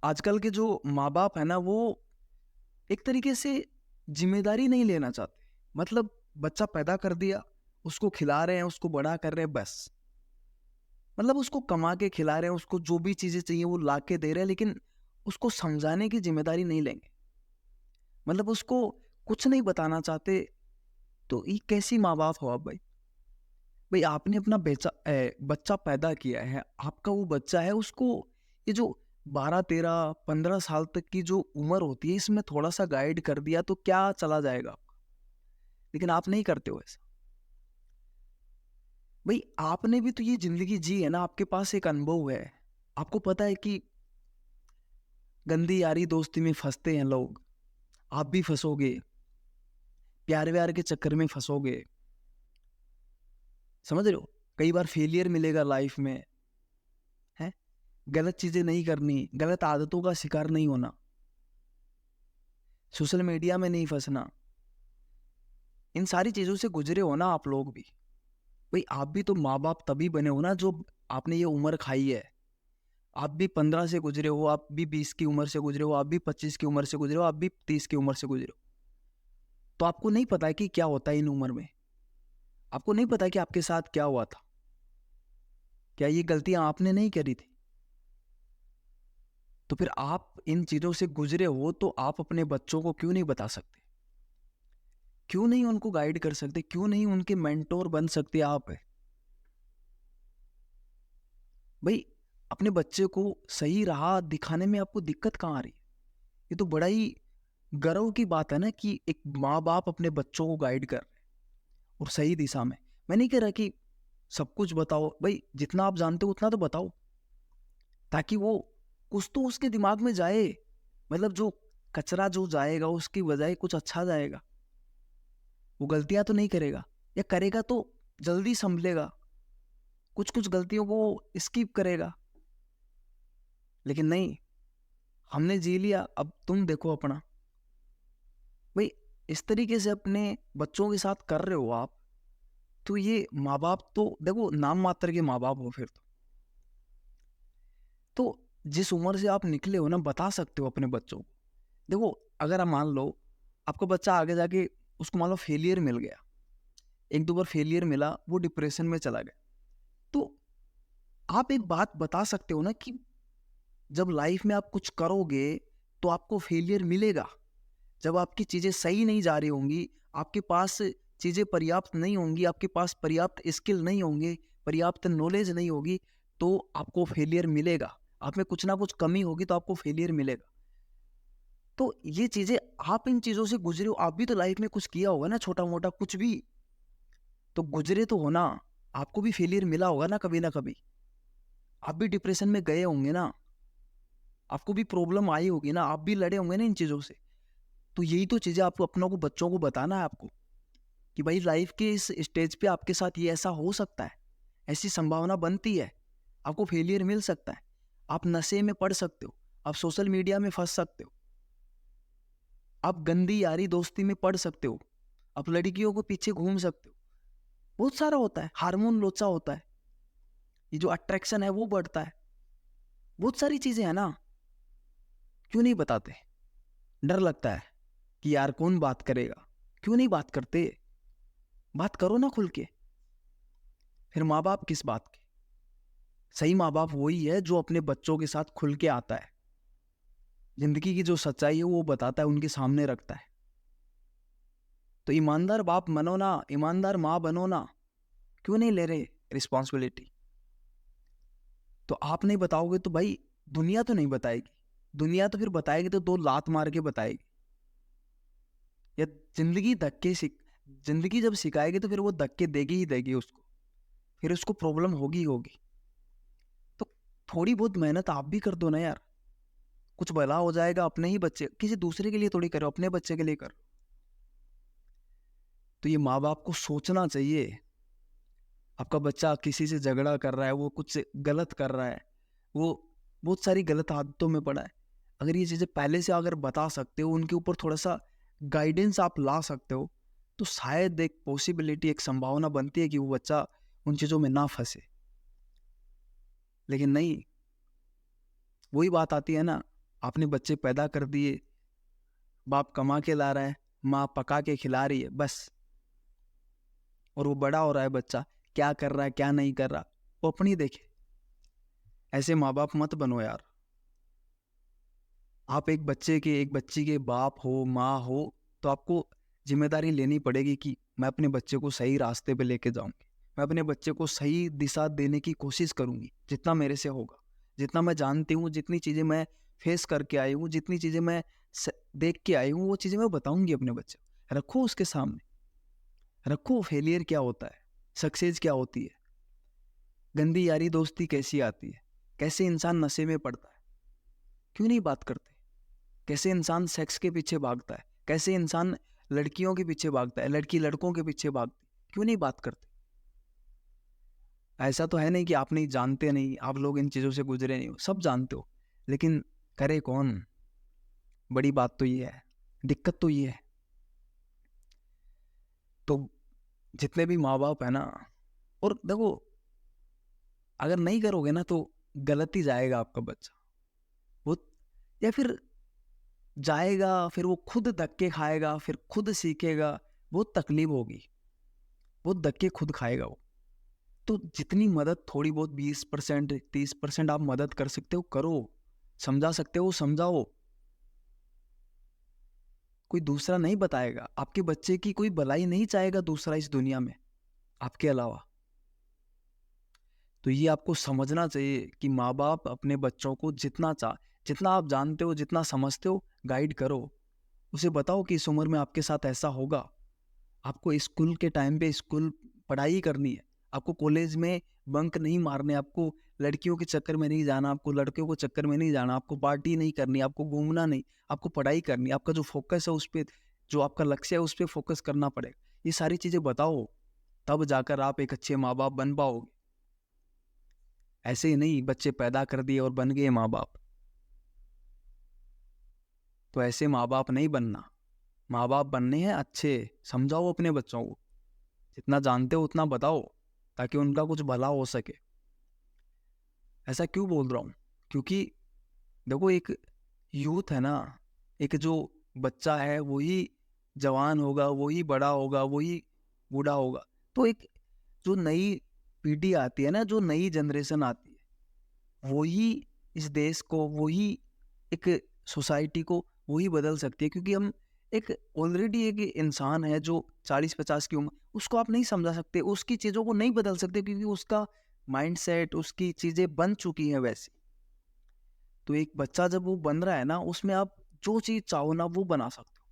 आजकल के जो माँ बाप है ना, वो एक तरीके से जिम्मेदारी नहीं लेना चाहते। मतलब बच्चा पैदा कर दिया, उसको खिला रहे हैं, उसको बड़ा कर रहे हैं, बस। मतलब उसको कमा के खिला रहे हैं, उसको जो भी चीजें चाहिए वो ला के दे रहे हैं, लेकिन उसको समझाने की जिम्मेदारी नहीं लेंगे। मतलब उसको कुछ नहीं बताना चाहते। तो ये कैसी माँ बाप हो आप भाई? भाई आपने अपना बच्चा पैदा किया है, आपका वो बच्चा है, उसको ये जो 12 13 15 साल तक की जो उम्र होती है, इसमें थोड़ा सा गाइड कर दिया तो क्या चला जाएगा आपका। लेकिन आप नहीं करते हो ऐसा। भाई आपने भी तो ये जिंदगी जी है ना, आपके पास एक अनुभव है। आपको पता है कि गंदी यारी दोस्ती में फंसते हैं लोग। आप भी फंसोगे, प्यार व्यार के चक्कर में फंसोगे। समझ रहे हो? कई बार फेलियर मिलेगा लाइफ में। है, गलत चीजें नहीं करनी, गलत आदतों का शिकार नहीं होना, सोशल मीडिया में नहीं फंसना। इन सारी चीजों से गुजरे हो ना आप लोग भी। भाई आप भी तो माँ बाप तभी बने हो ना, जो आपने ये उम्र खाई है। आप भी 15 से गुजरे हो, आप भी 20 की उम्र से गुजरे हो, आप भी 25 की उम्र से गुजरे हो, आप भी 30 की उम्र से गुजरे हो। तो आपको नहीं पता है कि क्या होता है इन उम्र में। आपको नहीं पता कि आपके साथ क्या हुआ था। क्या ये गलतियां आपने नहीं करी थी? तो फिर आप इन चीजों से गुजरे हो, तो आप अपने बच्चों को क्यों नहीं बता सकते? क्यों नहीं उनको गाइड कर सकते? क्यों नहीं उनके मेंटोर बन सकते आप? भाई अपने बच्चे को सही राह दिखाने में आपको दिक्कत कहाँ आ रही है? ये तो बड़ा ही गर्व की बात है ना कि एक माँ बाप अपने बच्चों को गाइड कर रहे हैं और सही दिशा में। मैं नहीं कह रहा कि सब कुछ बताओ, भाई जितना आप जानते हो उतना तो बताओ, ताकि वो कुछ तो उसके दिमाग में जाए। मतलब जो कचरा जो जाएगा उसकी बजाय कुछ अच्छा जाएगा। वो गलतियां तो नहीं करेगा, या करेगा तो जल्दी संभलेगा। कुछ कुछ गलतियों को स्किप करेगा। लेकिन नहीं, हमने जी लिया, अब तुम देखो अपना। भाई इस तरीके से अपने बच्चों के साथ कर रहे हो आप, तो ये माँ बाप तो देखो नाम मात्र के माँ बाप हो फिर तो जिस उम्र से आप निकले हो ना, बता सकते हो अपने बच्चों को। देखो, अगर आप मान लो आपका बच्चा आगे जाके, उसको मान लो फेलियर मिल गया, एक दो बार फेलियर मिला, वो डिप्रेशन में चला गया, तो आप एक बात बता सकते हो ना कि जब लाइफ में आप कुछ करोगे तो आपको फेलियर मिलेगा। जब आपकी चीजें सही नहीं जा रही होंगी, आपके पास चीजें पर्याप्त नहीं होंगी, आपके पास पर्याप्त स्किल नहीं होंगे, पर्याप्त नॉलेज नहीं होगी, तो आपको फेलियर मिलेगा। आप में कुछ ना कुछ कमी होगी तो आपको फेलियर मिलेगा। तो ये चीजें, आप इन चीजों से गुजरे हो, आप भी तो लाइफ में कुछ किया होगा ना, छोटा मोटा कुछ भी तो गुजरे तो हो ना। आपको भी फेलियर मिला होगा ना कभी ना कभी। आप भी डिप्रेशन में गए होंगे ना, आपको भी प्रॉब्लम आई होगी ना, आप भी लड़े होंगे ना इन चीजों से। तो यही तो चीजें आपको अपनों को, बच्चों को बताना है आपको, कि भाई लाइफ के इस स्टेज पे आपके साथ ये ऐसा हो सकता है, ऐसी संभावना बनती है, आपको फेलियर मिल सकता है, आप नशे में पड़ सकते हो, आप सोशल मीडिया में फंस सकते हो, आप गंदी यारी दोस्ती में पड़ सकते हो, आप लड़कियों को पीछे घूम सकते हो। बहुत सारा होता है, हार्मोन लोचा होता है, ये जो अट्रैक्शन है वो बढ़ता है। बहुत सारी चीजें हैं ना। क्यों नहीं बताते? डर लगता है कि यार कौन बात करेगा। क्यों नहीं बात करते? बात करो ना खुल के। फिर माँ बाप किस बात के? सही माँ बाप वही है जो अपने बच्चों के साथ खुल के आता है, जिंदगी की जो सच्चाई है वो बताता है, उनके सामने रखता है। तो ईमानदार बाप बनो ना, ईमानदार माँ बनो ना। क्यों नहीं ले रहे रिस्पॉन्सिबिलिटी? तो आप नहीं बताओगे तो भाई दुनिया तो नहीं बताएगी। दुनिया तो फिर बताएगी तो दो लात मार के बताएगी। या जिंदगी धक्के सिख जिंदगी जब सिखाएगी तो फिर वो धक्के देगी ही देगी उसको। फिर उसको प्रॉब्लम होगी ही होगी। तो थोड़ी बहुत मेहनत आप भी कर दो ना यार। कुछ भला हो जाएगा, अपने ही बच्चे, किसी दूसरे के लिए थोड़ी करो, अपने बच्चे के लिए करो। तो ये माँ बाप को सोचना चाहिए। आपका बच्चा किसी से झगड़ा कर रहा है, वो कुछ गलत कर रहा है, वो बहुत सारी गलत आदतों में पड़ा है। अगर ये चीज़ें पहले से अगर बता सकते हो, उनके ऊपर थोड़ा सा गाइडेंस आप ला सकते हो, तो शायद एक पॉसिबिलिटी, एक संभावना बनती है कि वो बच्चा उन चीज़ों में ना फंसे। लेकिन नहीं, वही बात आती है ना, आपने बच्चे पैदा कर दिए, बाप कमा के ला रहा है, माँ पका के खिला रही है, बस। और वो बड़ा हो रहा है बच्चा, क्या कर रहा है क्या नहीं कर रहा वो अपनी देखे। ऐसे माँ बाप मत बनो यार। आप एक बच्ची के बाप हो, माँ हो, तो आपको जिम्मेदारी लेनी पड़ेगी कि मैं अपने बच्चे को सही रास्ते पे लेके जाऊंगी, मैं अपने बच्चे को सही दिशा देने की कोशिश करूंगी, जितना मेरे से होगा, जितना मैं जानती हूँ, जितनी चीज़ें मैं फेस करके आई हूँ, जितनी चीज़ें मैं देख के आई हूँ, वो चीज़ें मैं बताऊंगी अपने बच्चे को। रखो उसके सामने, रखो फेलियर क्या होता है, सक्सेस क्या होती है, गंदी यारी दोस्ती कैसी आती है, कैसे इंसान नशे में पड़ता है, क्यों नहीं बात करते, कैसे इंसान सेक्स के पीछे भागता है, कैसे इंसान लड़कियों के पीछे भागता है, लड़की लड़कों के पीछे भागती, क्यों नहीं बात करते। ऐसा तो है नहीं कि आप नहीं जानते, नहीं आप लोग इन चीज़ों से गुजरे नहीं हो, सब जानते हो, लेकिन करे कौन। बड़ी बात तो ये है, दिक्कत तो ये है। तो जितने भी माँ बाप है ना, और देखो अगर नहीं करोगे ना तो गलत ही जाएगा आपका बच्चा, वो या फिर जाएगा, फिर वो खुद धक्के खाएगा, फिर खुद सीखेगा, बहुत तकलीफ होगी, बहुत धक्के खुद खाएगा वो। तो जितनी मदद थोड़ी बहुत 20% 30% आप मदद कर सकते हो करो, समझा सकते हो समझाओ। कोई दूसरा नहीं बताएगा आपके बच्चे की, कोई भलाई नहीं चाहेगा दूसरा इस दुनिया में आपके अलावा। तो ये आपको समझना चाहिए कि माँ बाप अपने बच्चों को जितना आप जानते हो, जितना समझते हो, गाइड करो, उसे बताओ कि इस उम्र में आपके साथ ऐसा होगा, आपको स्कूल के टाइम पे स्कूल पढ़ाई करनी है, आपको कॉलेज में बंक नहीं मारने, आपको लड़कियों के चक्कर में नहीं जाना, आपको लड़कियों को चक्कर में नहीं जाना, आपको पार्टी नहीं करनी, आपको घूमना नहीं, आपको पढ़ाई करनी, आपका जो फोकस है उस पर, जो आपका लक्ष्य है उस पर फोकस करना पड़ेगा। ये सारी चीज़ें बताओ, तब जाकर आप एक अच्छे माँ बाप बन पाओगे। ऐसे ही नहीं बच्चे पैदा कर दिए और बन गए माँ बाप, तो ऐसे माँ बाप नहीं बनना। माँ बाप बनने हैं अच्छे, समझाओ अपने बच्चों को, जितना जानते हो उतना बताओ, ताकि उनका कुछ भला हो सके। ऐसा क्यों बोल रहा हूँ, क्योंकि देखो एक यूथ है ना, एक जो बच्चा है वही जवान होगा, वही बड़ा होगा, वही बूढ़ा होगा। तो एक जो नई पीढ़ी आती है ना, जो नई जनरेशन आती है, वही इस देश को, वही एक सोसाइटी को वही बदल सकती है। क्योंकि हम एक ऑलरेडी एक इंसान है जो 40-50 की उम्र, उसको आप नहीं समझा सकते, उसकी चीज़ों को नहीं बदल सकते, क्योंकि उसका माइंडसेट, उसकी चीज़ें बन चुकी हैं वैसी। तो एक बच्चा जब वो बन रहा है ना, उसमें आप जो चीज़ चाहो ना वो बना सकते हो,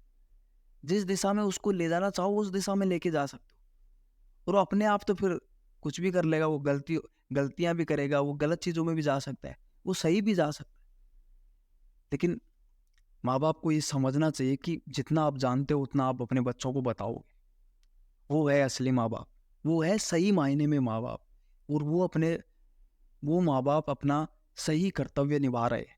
जिस दिशा में उसको ले जाना चाहो उस दिशा में लेके जा सकते हो। और वो अपने आप तो फिर कुछ भी कर लेगा, वो गलतियां भी करेगा, वो गलत चीज़ों में भी जा सकता है, वो सही भी जा सकता है। लेकिन माँ बाप को ये समझना चाहिए कि जितना आप जानते हो उतना आप अपने बच्चों को बताओगे, वो है असली माँ बाप, वो है सही मायने में माँ बाप। और वो माँ बाप अपना सही कर्तव्य निभा रहे हैं।